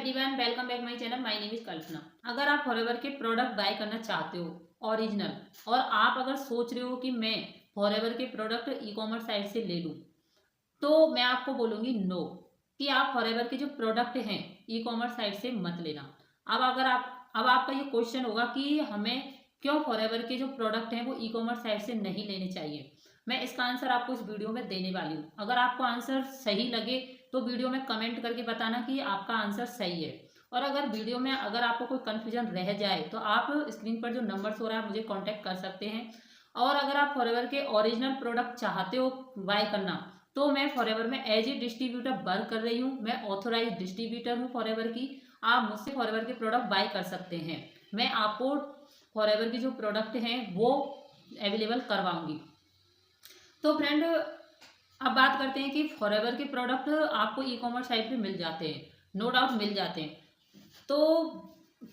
Everyone, welcome back my channel. My name is Kalpana. अगर आप forever के प्रोडक्ट बाय करना चाहते हो ओरिजिनल, और आप अगर सोच रहे हो कि मैं फॉरएवर के प्रोडक्ट ई कॉमर्स साइट से ले लूं, तो मैं आपको बोलूंगी नो, कि आप फॉरएवर के जो प्रोडक्ट हैं ई कॉमर्स साइट से मत लेना। अब आपका ये क्वेश्चन होगा कि हमें क्यों फॉरएवर के जो प्रोडक्ट हैं वो ई कॉमर्स साइट से नहीं लेने चाहिए। मैं इसका आंसर आपको इस वीडियो में देने वाली हूँ। अगर आपको आंसर सही लगे तो वीडियो में कमेंट करके बताना कि आपका आंसर सही है। और अगर वीडियो में अगर आपको कोई कंफ्यूजन रह जाए तो आप स्क्रीन पर जो नंबर्स हो रहा है मुझे कांटेक्ट कर सकते हैं। और अगर आप फॉरएवर के ओरिजिनल प्रोडक्ट चाहते हो बाय करना, तो मैं फॉरएवर में एज ए डिस्ट्रीब्यूटर वर्क कर रही हूँ। मैं ऑथोराइज डिस्ट्रीब्यूटर हूँ फॉरएवर की। आप मुझसे फॉरएवर के प्रोडक्ट बाय कर सकते हैं। मैं आपको फॉरएवर की जो प्रोडक्ट हैं वो अवेलेबल करवाऊंगी। तो फ्रेंड, अब बात करते हैं कि फॉरएवर के प्रोडक्ट आपको ई कॉमर्स साइट पे मिल जाते हैं, नो डाउट मिल जाते हैं। तो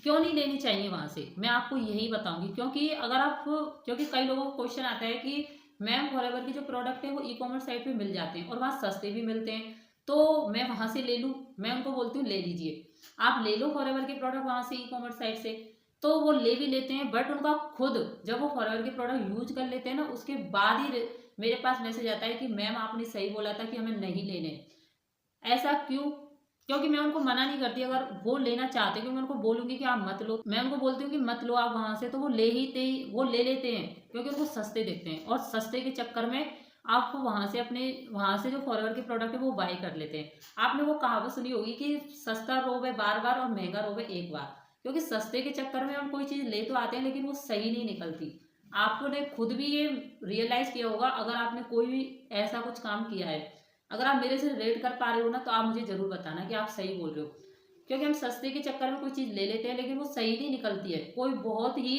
क्यों नहीं लेनी चाहिए वहाँ से, मैं आपको यही बताऊंगी। क्योंकि कई लोगों को क्वेश्चन आता है कि मैम फॉरएवर के जो प्रोडक्ट है वो ई कॉमर्स साइट पे मिल जाते हैं और वहाँ सस्ते भी मिलते हैं, तो मैं वहाँ से ले लूँ। मैं उनको बोलती हूँ ले लीजिए, आप ले लो फॉरएवर के प्रोडक्ट वहाँ से ई कॉमर्स साइट से। तो वो ले भी लेते हैं, बट उनका खुद जब वो फॉरएवर के प्रोडक्ट यूज कर लेते हैं ना, उसके बाद ही मेरे पास मैसेज आता है कि मैम आपने सही बोला था कि हमें नहीं लेने। ऐसा क्यों? क्योंकि मैं उनको मना नहीं करती। अगर वो लेना चाहते हैं, मैं उनको बोलूंगी कि आप मत लो, मैं उनको बोलती हूँ कि मत लो आप वहां से, तो वो ले लेते हैं क्योंकि उनको सस्ते दिखते हैं। और सस्ते के चक्कर में आपको वहां से जो फॉरएवर के प्रोडक्ट है वो बाई कर लेते हैं। आपने वो कहावत सुनी होगी कि सस्ता रोब है बार बार और महंगा रोब है एक बार। क्योंकि सस्ते के चक्कर में हम कोई चीज ले तो आते हैं लेकिन वो सही नहीं निकलती। आपने खुद भी ये रियलाइज किया होगा अगर आपने कोई भी ऐसा कुछ काम किया है। अगर आप मेरे से रिलेट कर पा रहे हो ना, तो आप मुझे जरूर बताना कि आप सही बोल रहे हो। क्योंकि हम सस्ते के चक्कर में कोई चीज ले लेते हैं लेकिन वो सही नहीं निकलती है। कोई बहुत ही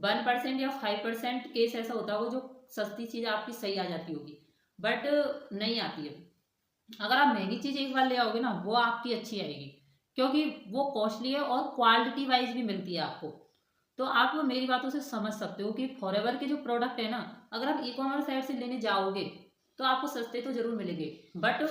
1% या 5% केस ऐसा होता होगा जो सस्ती चीज आपकी सही आ जाती होगी, बट नहीं आती है। अगर आप महंगी चीज एक बार ले आओगे ना, वो आपकी अच्छी आएगी क्योंकि वो कॉस्टली है और क्वालिटी वाइज भी मिलती है आपको। तो आप मेरी बातों से समझ सकते हो कि फॉरएवर के जो प्रोडक्ट है ना, अगर आप ई कॉमर्स साइट से लेने जाओगे तो आपको सस्ते तो जरूर मिलेंगे, बट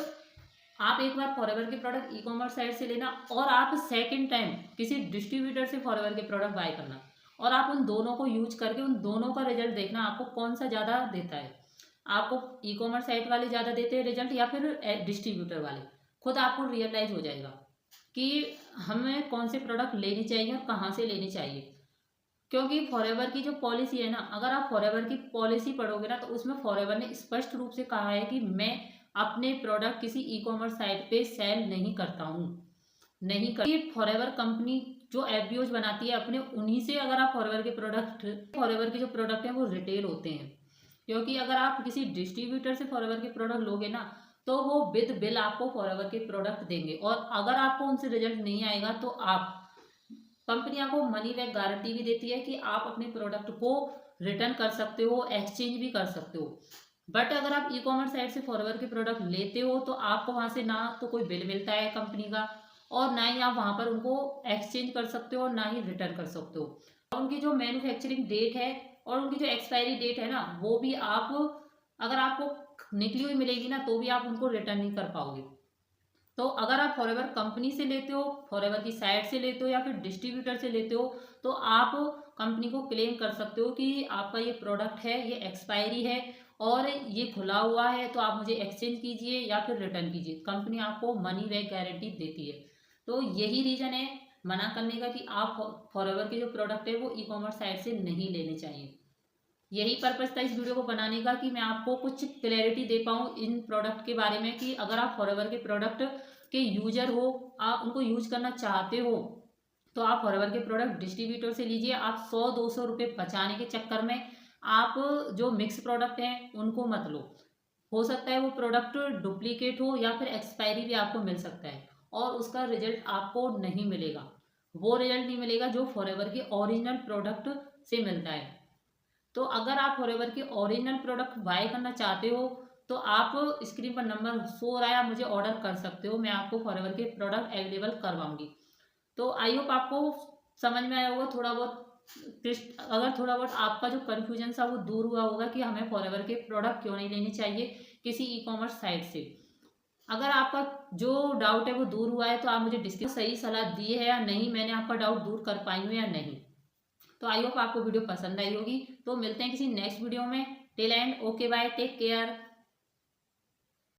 आप एक बार फॉरएवर के प्रोडक्ट ई कॉमर्स साइट से लेना और आप सेकंड टाइम किसी डिस्ट्रीब्यूटर से फॉरएवर के प्रोडक्ट बाय करना, और आप उन दोनों को यूज करके उन दोनों का रिजल्ट देखना आपको कौन सा ज़्यादा देता है। आपको ई कॉमर्स साइट वाले ज़्यादा देते हैं रिजल्ट या फिर डिस्ट्रीब्यूटर वाले। खुद आपको रियलाइज हो जाएगा कि हमें कौन से प्रोडक्ट लेने चाहिए और कहाँ से लेने चाहिए। क्योंकि फॉरएवर की जो पॉलिसी है ना, अगर आप फॉरएवर की पॉलिसी पढ़ोगे ना, तो उसमें फॉरएवर ने स्पष्ट रूप से कहा है कि मैं अपने प्रोडक्ट किसी ई कॉमर्स साइट पे सेल नहीं करता हूँ, नहीं करती। फॉरएवर कंपनी जो एफबीओज बनाती है अपने, उन्हीं से अगर आप फॉरएवर के जो प्रोडक्ट हैं वो रिटेल होते हैं। क्योंकि अगर आप किसी डिस्ट्रीब्यूटर से फॉरएवर के प्रोडक्ट लोगे ना, तो वो विद बिल आपको फॉरएवर के प्रोडक्ट देंगे, और अगर आपको उनसे रिजल्ट नहीं आएगा तो आप कंपनी आपको मनी बैक गारंटी भी देती है कि आप अपने प्रोडक्ट को रिटर्न कर सकते हो, एक्सचेंज भी कर सकते हो। बट अगर आप ई कॉमर्स साइट से फॉरएवर के प्रोडक्ट लेते हो तो आपको वहां से ना तो कोई बिल मिलता है कंपनी का, और ना ही आप वहां पर उनको एक्सचेंज कर सकते हो और ना ही रिटर्न कर सकते हो। और उनकी जो मैन्युफैक्चरिंग डेट है और उनकी जो एक्सपायरी डेट है ना, वो भी आप अगर आपको निकली हुई मिलेगी ना, तो भी आप उनको रिटर्न नहीं कर पाओगे। तो अगर आप फॉरएवर कंपनी से लेते हो, फॉरएवर की साइट से लेते हो या फिर डिस्ट्रीब्यूटर से लेते हो, तो आप कंपनी को क्लेम कर सकते हो कि आपका ये प्रोडक्ट है, ये एक्सपायरी है और ये खुला हुआ है, तो आप मुझे एक्सचेंज कीजिए या फिर रिटर्न कीजिए। कंपनी आपको मनी बैक गारंटी देती है। तो यही रीजन है मना करने का कि आप फॉरएवर के जो प्रोडक्ट है वो ई कॉमर्स साइट से नहीं लेने चाहिए। यही पर्पज था इस वीडियो को बनाने का कि मैं आपको कुछ क्लैरिटी दे पाऊँ इन प्रोडक्ट के बारे में, कि अगर आप फॉरएवर के प्रोडक्ट के यूजर हो, आप उनको यूज करना चाहते हो, तो आप फॉरएवर के प्रोडक्ट डिस्ट्रीब्यूटर से लीजिए। आप 100-200 रुपये बचाने के चक्कर में आप जो मिक्स प्रोडक्ट हैं उनको मत लो। हो सकता है वो प्रोडक्ट डुप्लीकेट हो या फिर एक्सपायरी भी आपको मिल सकता है, और उसका रिजल्ट आपको नहीं मिलेगा। वो रिजल्ट नहीं मिलेगा जो फॉरएवर के ओरिजिनल प्रोडक्ट से मिलता है। तो अगर आप फॉरएवर के ओरिजिनल प्रोडक्ट बाय करना चाहते हो, तो आप स्क्रीन पर नंबर शो हो रहा है, आप मुझे ऑर्डर कर सकते हो। मैं आपको फॉरएवर के प्रोडक्ट अवेलेबल करवाऊंगी। तो आई होप आपको समझ में आया होगा थोड़ा बहुत। अगर थोड़ा बहुत आपका जो कन्फ्यूजन था वो दूर हुआ होगा कि हमें फॉरएवर के प्रोडक्ट क्यों नहीं लेने चाहिए किसी ई कॉमर्स साइट से। अगर आपका जो डाउट है वो दूर हुआ है, तो आप मुझे डिस्कस सही सलाह दी है या नहीं, मैंने आपका डाउट दूर कर पाई हूँ या नहीं। तो आई होप आपको वीडियो पसंद आई होगी। तो मिलते हैं किसी नेक्स्ट वीडियो में। Till end okay bye, take care.